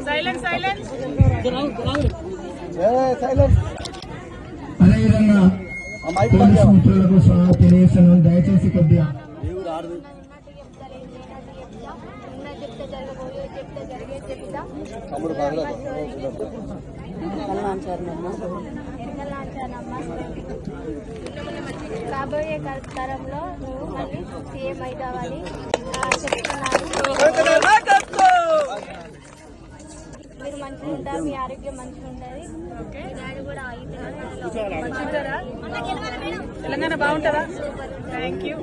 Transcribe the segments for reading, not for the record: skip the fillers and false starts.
Silent silent. అదేవిధంగా police మిత్రులకు సహా తెలియజేస్తున్నాను. దయచేసి కొద్దిగా రాబోయే తరంలో నువ్వు మళ్ళీ సీఎం అవుతావని చెప్తున్నాను. మీరు మంచిగా ఉంటారు, మీ ఆరోగ్యం మంచిగా ఉంటుంది. డాడీ కూడా తెలంగాణ బాగుంటుందా? Thank you.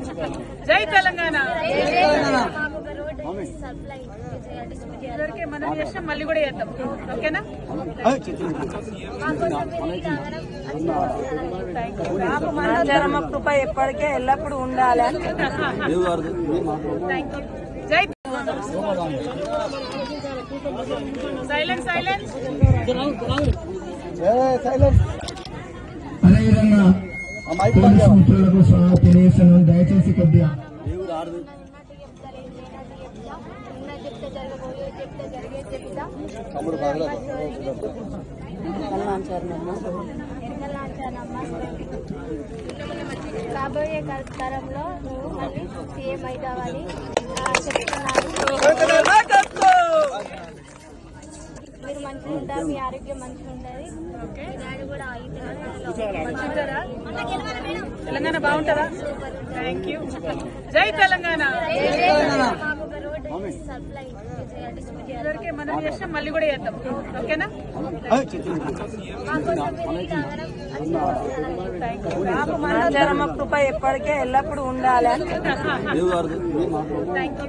జై తెలంగాణ. సప్లై మనం చేసినా మళ్ళీ కూడా చేద్దాం. ఓకేనా? రామ కృప ఎప్పటికే ఎల్లప్పుడు ఉండాలి. Thank you. జై సైలెంట్ సైలెంట్. అదేవిధంగా పోలీసు మిత్రులకు సహా తెలియజేస్తున్నాను. దయచేసి కొద్దిగా రాబోయే తరంలో నువ్వు మళ్ళీ సీఎం అవుతావని చెప్తున్నాను. మీరు మంచిగా ఉంటారు, మీ ఆరోగ్యం మంచిగా ఉంటుంది. డాడీ కూడా తెలంగాణ బాగుంటుందా? Thank you. జై తెలంగాణ. సప్లై మనం చేసినా మళ్ళీ కూడా చేద్దాం. ఓకేనా? రామ కృప ఎప్పటికే ఎల్లప్పుడు ఉండాలి. Thank you.